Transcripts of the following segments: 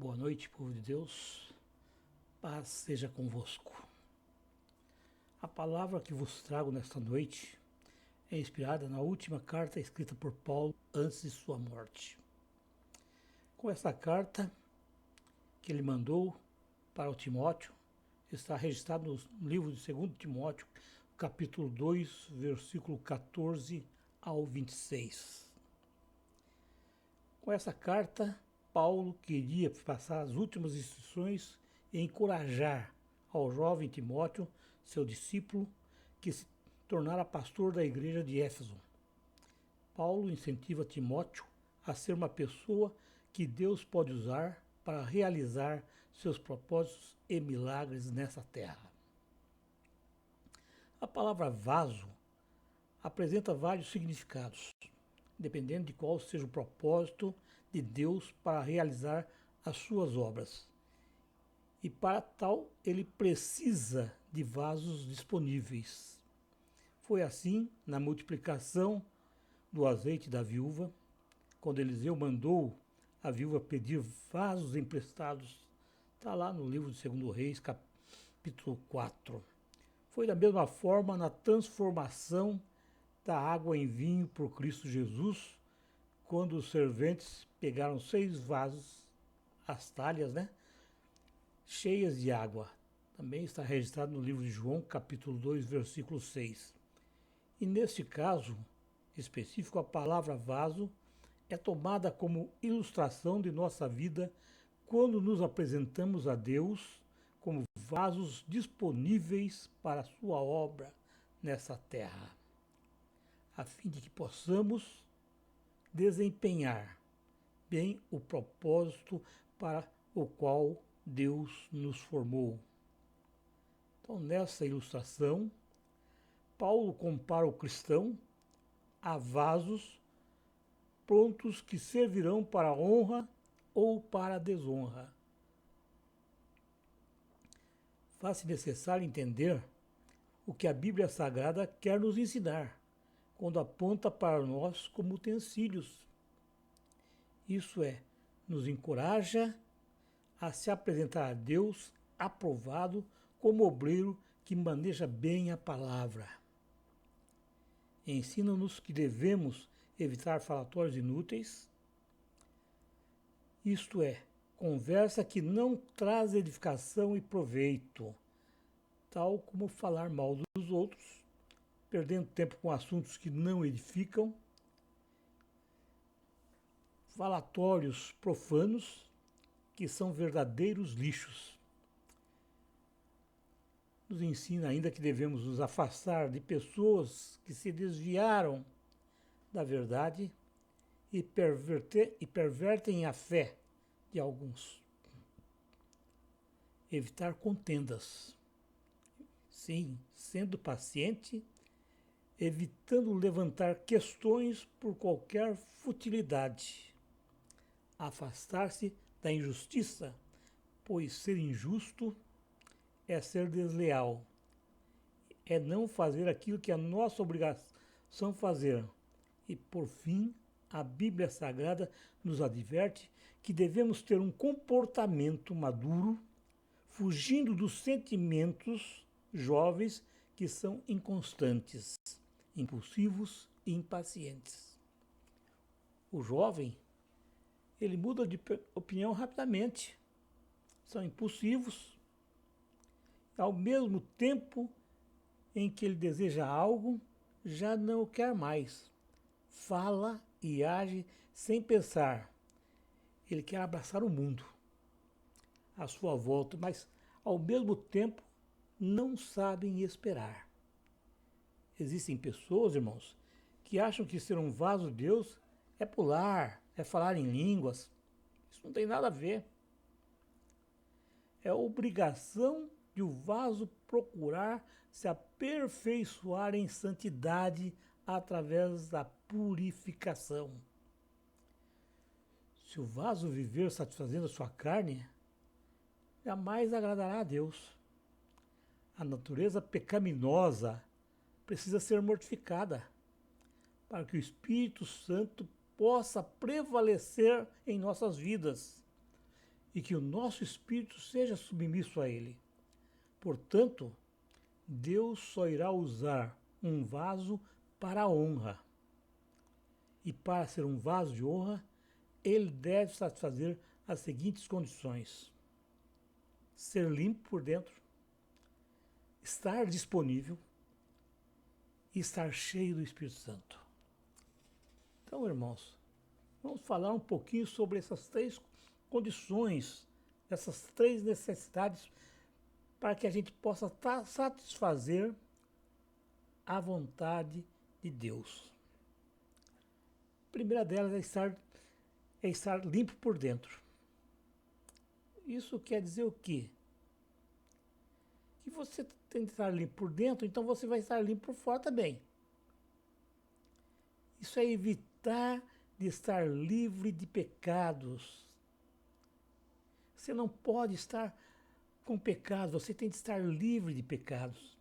Boa noite, povo de Deus. Paz seja convosco. A palavra que vos trago nesta noite é inspirada na última carta escrita por Paulo antes de sua morte. Com essa carta que ele mandou para o Timóteo, está registrado no livro de 2 Timóteo, capítulo 2, versículo 14 ao 26. Com essa carta, Paulo queria passar as últimas instruções e encorajar ao jovem Timóteo, seu discípulo, que se tornara pastor da igreja de Éfeso. Paulo incentiva Timóteo a ser uma pessoa que Deus pode usar para realizar seus propósitos e milagres nessa terra. A palavra vaso apresenta vários significados, dependendo de qual seja o propósito de Deus para realizar as suas obras. E para tal, ele precisa de vasos disponíveis. Foi assim na multiplicação do azeite da viúva, quando Eliseu mandou a viúva pedir vasos emprestados. Está lá no livro de 2 Reis, capítulo 4. Foi da mesma forma na transformação da água em vinho por Cristo Jesus, quando os serventes pegaram 6 vasos, as talhas, cheias de água. Também está registrado no livro de João, capítulo 2, versículo 6. E neste caso específico, a palavra vaso é tomada como ilustração de nossa vida quando nos apresentamos a Deus como vasos disponíveis para a sua obra nessa terra, a fim de que possamos desempenhar bem o propósito para o qual Deus nos formou. Então, nessa ilustração, Paulo compara o cristão a vasos prontos que servirão para a honra ou para a desonra. Faz-se necessário entender o que a Bíblia Sagrada quer nos ensinar quando aponta para nós como utensílios. Isso é, nos encoraja a se apresentar a Deus aprovado como obreiro que maneja bem a palavra. Ensina-nos que devemos evitar falatórios inúteis, isto é, conversa que não traz edificação e proveito, tal como falar mal dos outros, perdendo tempo com assuntos que não edificam, falatórios profanos, que são verdadeiros lixos. Nos ensina ainda que devemos nos afastar de pessoas que se desviaram da verdade e pervertem a fé de alguns. Evitar contendas. Sim, sendo paciente, evitando levantar questões por qualquer futilidade. Afastar-se da injustiça, pois ser injusto é ser desleal, é não fazer aquilo que é nossa obrigação fazer. E, por fim, a Bíblia Sagrada nos adverte que devemos ter um comportamento maduro, fugindo dos sentimentos jovens que são inconstantes, impulsivos e impacientes. O jovem, ele muda de opinião rapidamente, são impulsivos. Ao mesmo tempo em que ele deseja algo, já não o quer mais. Fala e age sem pensar. Ele quer abraçar o mundo à sua volta, mas ao mesmo tempo não sabem esperar. Existem pessoas, irmãos, que acham que ser um vaso de Deus é pular, é falar em línguas. Isso não tem nada a ver. É obrigação de o vaso procurar se aperfeiçoar em santidade através da purificação. Se o vaso viver satisfazendo a sua carne, jamais agradará a Deus. A natureza pecaminosa precisa ser mortificada para que o Espírito Santo possa prevalecer em nossas vidas e que o nosso espírito seja submisso a ele. Portanto, Deus só irá usar um vaso para a honra. E para ser um vaso de honra, ele deve satisfazer as seguintes condições: ser limpo por dentro, estar disponível e estar cheio do Espírito Santo. Então, irmãos, vamos falar um pouquinho sobre essas três condições, essas três necessidades para que a gente possa satisfazer a vontade de Deus. A primeira delas é estar limpo por dentro. Isso quer dizer o quê? Que você tem que estar limpo por dentro, então você vai estar limpo por fora também. Isso é evitar de estar livre de pecados. Você não pode estar com pecados, você tem que estar livre de pecados.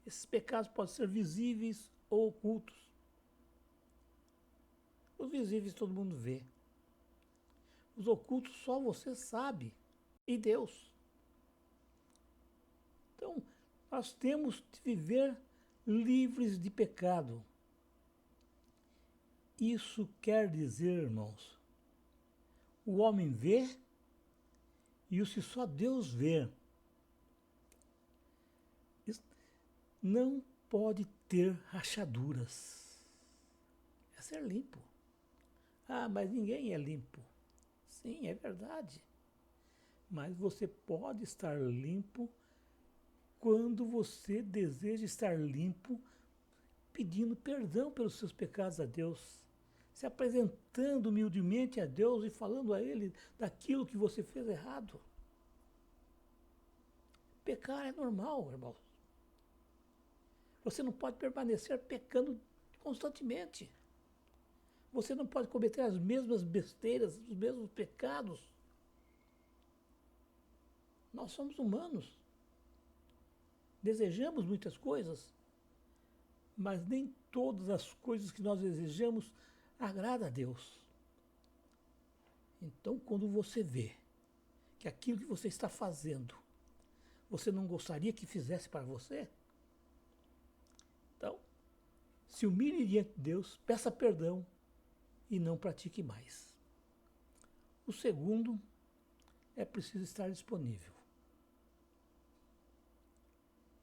Esses pecados podem ser visíveis ou ocultos. Os visíveis todo mundo vê. Os ocultos só você sabe. E Deus. Então, nós temos de viver livres de pecado. Isso quer dizer, irmãos, o homem vê e o que só Deus vê. Não pode ter rachaduras. É ser limpo. Ah, mas ninguém é limpo. Sim, é verdade. Mas você pode estar limpo quando você deseja estar limpo, pedindo perdão pelos seus pecados a Deus, se apresentando humildemente a Deus e falando a Ele daquilo que você fez errado. Pecar é normal, irmãos. Você não pode permanecer pecando constantemente. Você não pode cometer as mesmas besteiras, os mesmos pecados. Nós somos humanos. Desejamos muitas coisas, mas nem todas as coisas que nós desejamos agradam a Deus. Então, quando você vê que aquilo que você está fazendo, você não gostaria que fizesse para você, então, se humilhe diante de Deus, peça perdão e não pratique mais. O segundo é preciso estar disponível.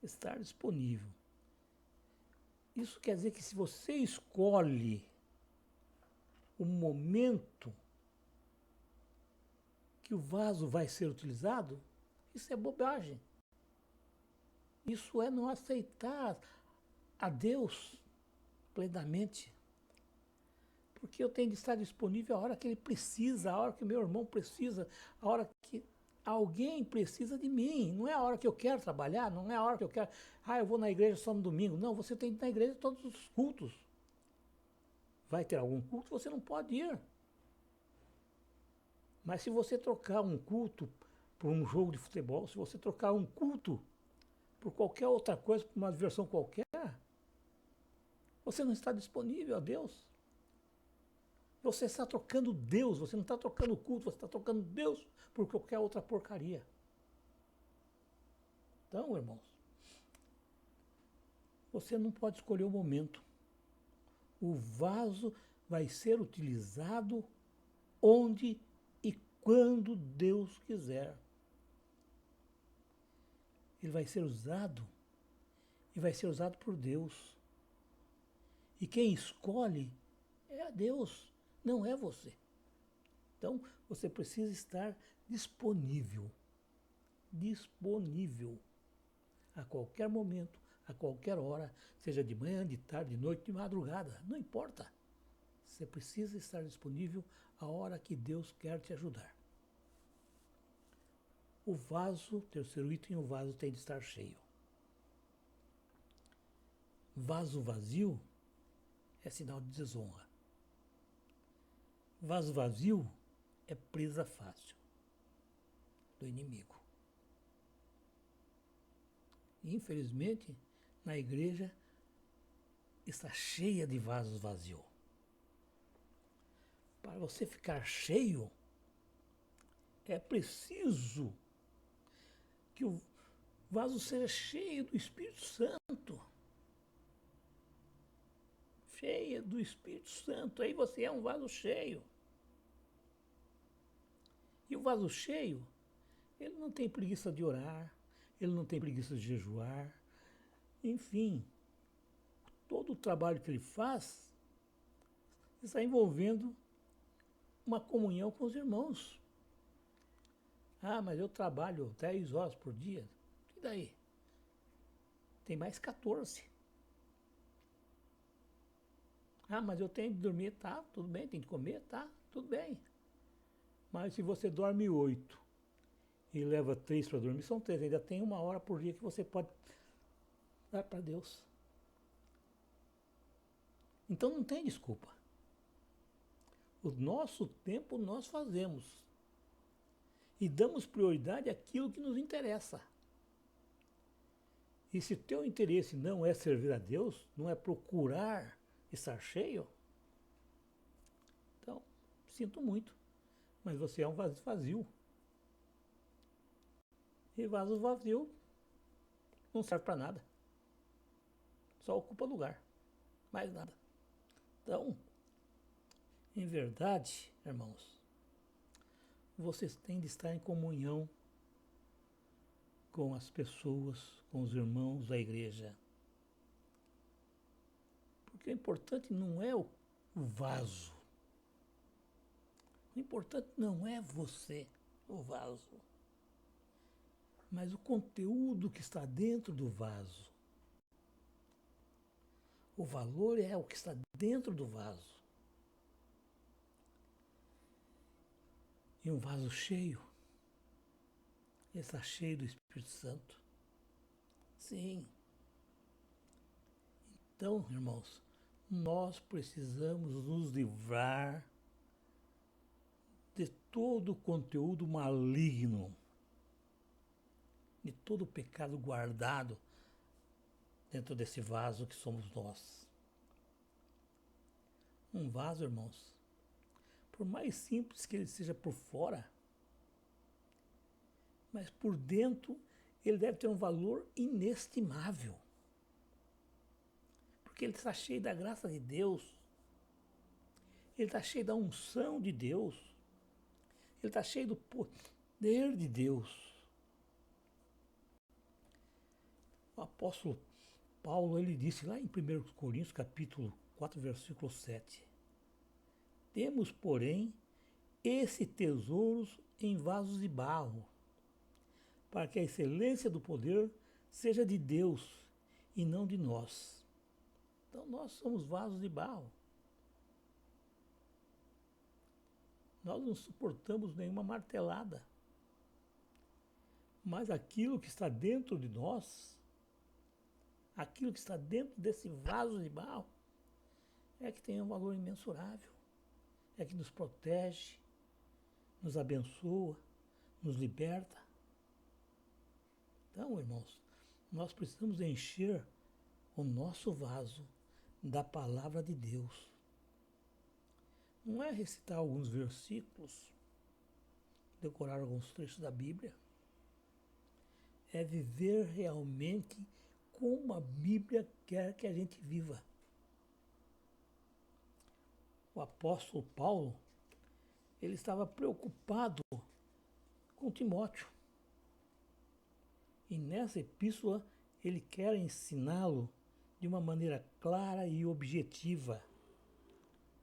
Estar disponível. Isso quer dizer que se você escolhe o momento que o vaso vai ser utilizado, isso é bobagem. Isso é não aceitar a Deus plenamente. Porque eu tenho de estar disponível a hora que ele precisa, a hora que o meu irmão precisa, a hora que alguém precisa de mim. Não é a hora que eu quero trabalhar, não é a hora que eu quero... eu vou na igreja só no domingo. Não, você tem que ir na igreja todos os cultos. Vai ter algum culto, você não pode ir. Mas se você trocar um culto por um jogo de futebol, se você trocar um culto por qualquer outra coisa, por uma diversão qualquer, você não está disponível a Deus. Você está trocando Deus, você não está trocando culto, você está trocando Deus por qualquer outra porcaria. Então, irmãos, você não pode escolher o momento. O vaso vai ser utilizado onde e quando Deus quiser. Ele vai ser usado e vai ser usado por Deus. E quem escolhe é a Deus, não é você. Então, você precisa estar disponível. Disponível. A qualquer momento, a qualquer hora, seja de manhã, de tarde, de noite, de madrugada, não importa. Você precisa estar disponível a hora que Deus quer te ajudar. O vaso, terceiro item, o vaso tem de estar cheio. Vaso vazio é sinal de desonra. Vaso vazio é presa fácil do inimigo. E, infelizmente, na igreja está cheia de vasos vazios. Para você ficar cheio, É preciso que o vaso seja cheio do Espírito Santo. Cheia do Espírito Santo. Aí você é um vaso cheio. E o vaso cheio, ele não tem preguiça de orar, ele não tem preguiça de jejuar. Enfim, todo o trabalho que ele faz está envolvendo uma comunhão com os irmãos. Ah, mas eu trabalho 10 horas por dia. E daí? Tem mais 14. Ah, mas eu tenho que dormir, tá, tudo bem, tem que comer, tá, tudo bem. Mas se você dorme 8 e leva 3 para dormir, são 3. Ainda tem 1 hora por dia que você pode dar para Deus. Então não tem desculpa. O nosso tempo nós fazemos. E damos prioridade àquilo que nos interessa. E se teu interesse não é servir a Deus, não é procurar estar cheio, então, sinto muito, mas você é um vaso vazio. E vaso vazio não serve para nada. Só ocupa lugar. Mais nada. Então, em verdade, irmãos, vocês têm de estar em comunhão com as pessoas, com os irmãos da igreja. Porque o importante não é o vaso. O importante não é você, o vaso, mas o conteúdo que está dentro do vaso. O valor é o que está dentro do vaso. E um vaso cheio, está cheio do Espírito Santo. Sim. Então, irmãos, nós precisamos nos livrar de todo o conteúdo maligno, de todo o pecado guardado dentro desse vaso que somos nós. Um vaso, irmãos, por mais simples que ele seja por fora, mas por dentro ele deve ter um valor inestimável. Porque ele está cheio da graça de Deus, ele está cheio da unção de Deus, ele está cheio do poder de Deus. O apóstolo Paulo, ele disse lá em 1 Coríntios, capítulo 4, versículo 7. Temos, porém, esse tesouros em vasos de barro, para que a excelência do poder seja de Deus e não de nós. Então nós somos vasos de barro. Nós não suportamos nenhuma martelada. Mas aquilo que está dentro de nós, aquilo que está dentro desse vaso de barro, é que tem um valor imensurável. É que nos protege, nos abençoa, nos liberta. Então, irmãos, nós precisamos encher o nosso vaso da palavra de Deus. Não é recitar alguns versículos, decorar alguns trechos da Bíblia. É viver realmente como a Bíblia quer que a gente viva. O apóstolo Paulo, ele estava preocupado com Timóteo. E nessa epístola, ele quer ensiná-lo de uma maneira clara e objetiva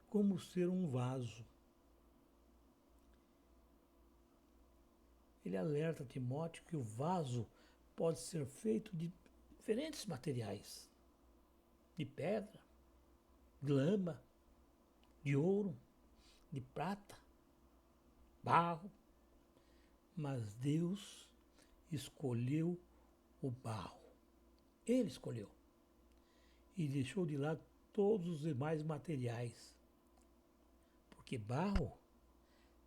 como ser um vaso. Ele alerta Timóteo que o vaso pode ser feito de diferentes materiais, de pedra, de lama, de ouro, de prata, barro, mas Deus escolheu o barro. Ele escolheu e deixou de lado todos os demais materiais, porque barro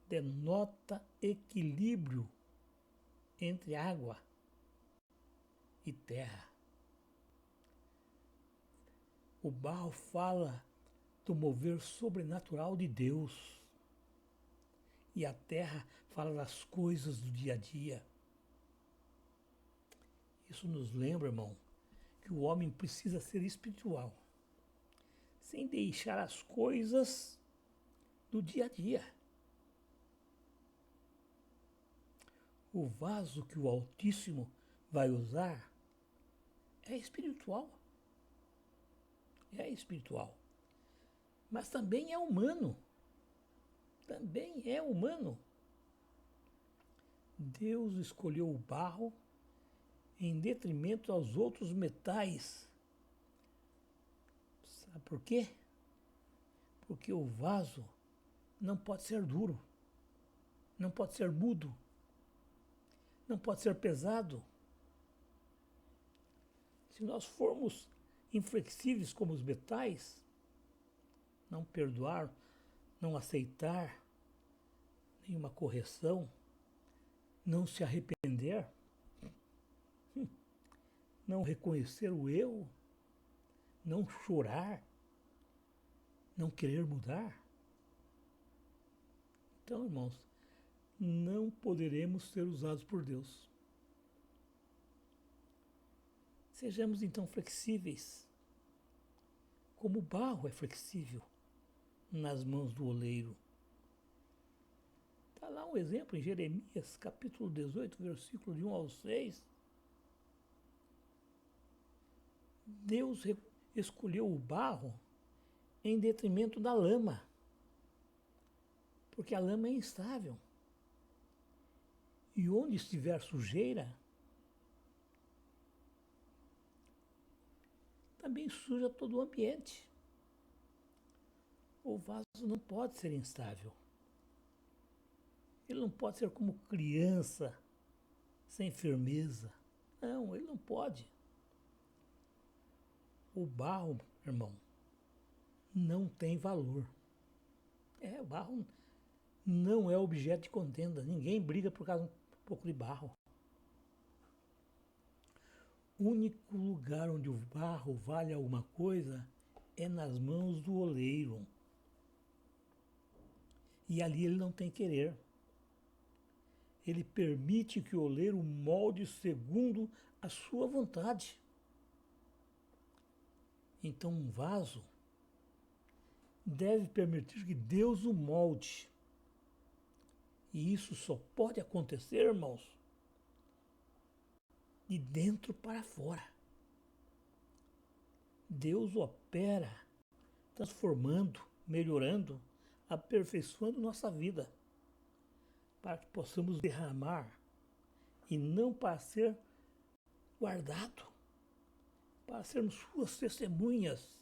denota equilíbrio entre água e terra. O barro fala do mover sobrenatural de Deus. e a terra fala das coisas do dia a dia. Isso nos lembra, irmão, que o homem precisa ser espiritual, sem deixar as coisas do dia a dia. O vaso que o Altíssimo vai usar é espiritual. É espiritual. Mas também é humano. Também é humano. Deus escolheu o barro em detrimento aos outros metais. Sabe por quê? Porque o vaso não pode ser duro, não pode ser mudo, não pode ser pesado. Se nós formos inflexíveis como os metais, não perdoar, não aceitar nenhuma correção, não se arrepender, não reconhecer o erro, não chorar, não querer mudar. Então, irmãos, não poderemos ser usados por Deus. Sejamos então flexíveis, como o barro é flexível nas mãos do oleiro. Está lá um exemplo em Jeremias, capítulo 18, versículo de 1 ao 6. Deus escolheu o barro em detrimento da lama, porque a lama é instável. E onde estiver sujeira, também suja todo o ambiente. O vaso não pode ser instável. Ele não pode ser como criança, sem firmeza. Não, ele não pode. O barro, irmão, não tem valor. O barro não é objeto de contenda. Ninguém briga por causa de um pouco de barro. O único lugar onde o barro vale alguma coisa é nas mãos do oleiro. E ali ele não tem querer. Ele permite que o oleiro molde segundo a sua vontade. Então um vaso deve permitir que Deus o molde. E isso só pode acontecer, irmãos, de dentro para fora. Deus opera transformando, melhorando, aperfeiçoando nossa vida, para que possamos derramar e não para ser guardado, para sermos suas testemunhas.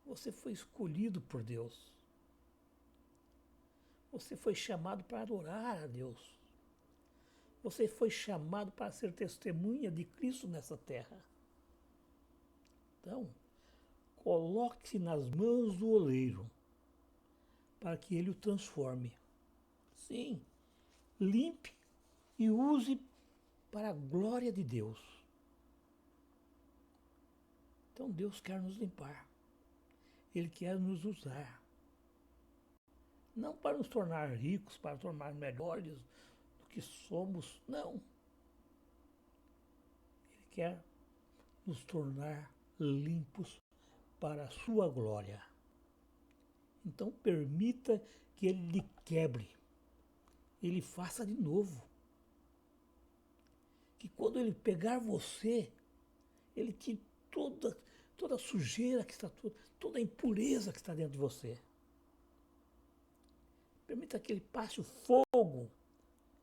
Você foi escolhido por Deus. Você foi chamado para adorar a Deus. Você foi chamado para ser testemunha de Cristo nessa terra. Então, coloque-se nas mãos do oleiro para que ele o transforme. Sim, limpe e use para a glória de Deus. Então Deus quer nos limpar. Ele quer nos usar. Não para nos tornar ricos, para nos tornar melhores do que somos, não. Ele quer nos tornar limpos para a sua glória. Então permita que ele lhe quebre, ele faça de novo. Que quando ele pegar você, ele tire toda a sujeira que está, toda a impureza que está dentro de você. Permita que ele passe o fogo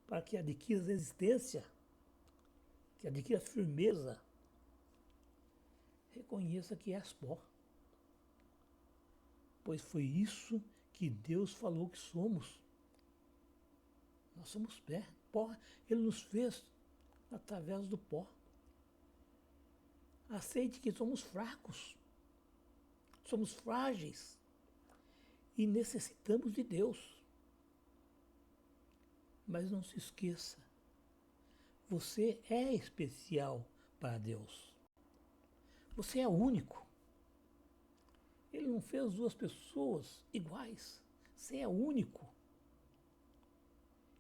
para que adquira resistência, que adquira firmeza. Reconheça que és pó. Pois foi isso que Deus falou que somos. Nós somos pó. Ele nos fez através do pó. Aceite que somos fracos, somos frágeis e necessitamos de Deus. Mas não se esqueça, você é especial para Deus. Você é único. Ele não fez duas pessoas iguais. Você é único.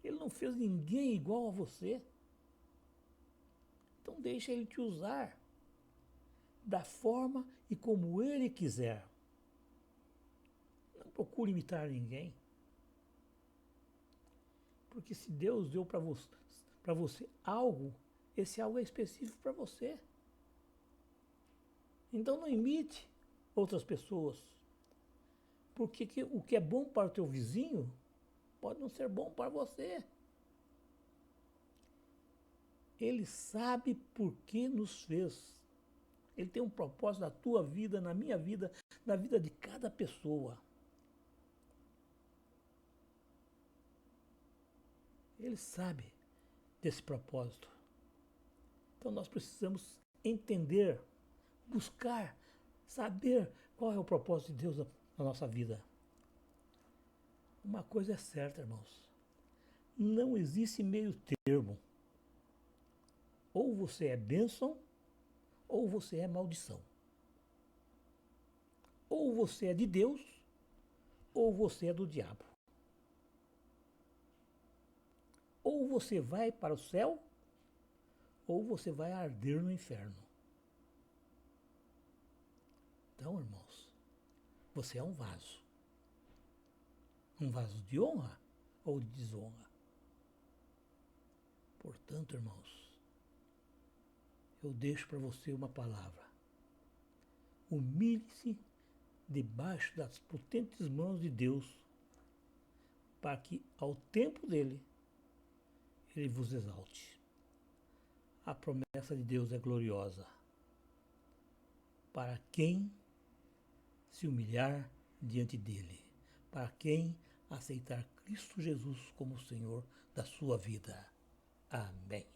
Ele não fez ninguém igual a você. Então deixa ele te usar da forma e como ele quiser. Não procure imitar ninguém. Porque se Deus deu para você algo, esse algo é específico para você. Então não imite outras pessoas. Porque o que é bom para o teu vizinho pode não ser bom para você. Ele sabe por que nos fez. Ele tem um propósito na tua vida, na minha vida, na vida de cada pessoa. Ele sabe desse propósito. Então nós precisamos entender, buscar, saber qual é o propósito de Deus na nossa vida. Uma coisa é certa, irmãos. Não existe meio termo. Ou você é bênção, ou você é maldição. Ou você é de Deus, ou você é do diabo. Ou você vai para o céu, ou você vai arder no inferno. Então, irmãos, você é um vaso. Um vaso de honra ou de desonra. Portanto, irmãos, eu deixo para você uma palavra. Humilhe-se debaixo das potentes mãos de Deus, para que, ao tempo dele, ele vos exalte. A promessa de Deus é gloriosa. Para quem se humilhar diante dele, para quem aceitar Cristo Jesus como Senhor da sua vida. Amém.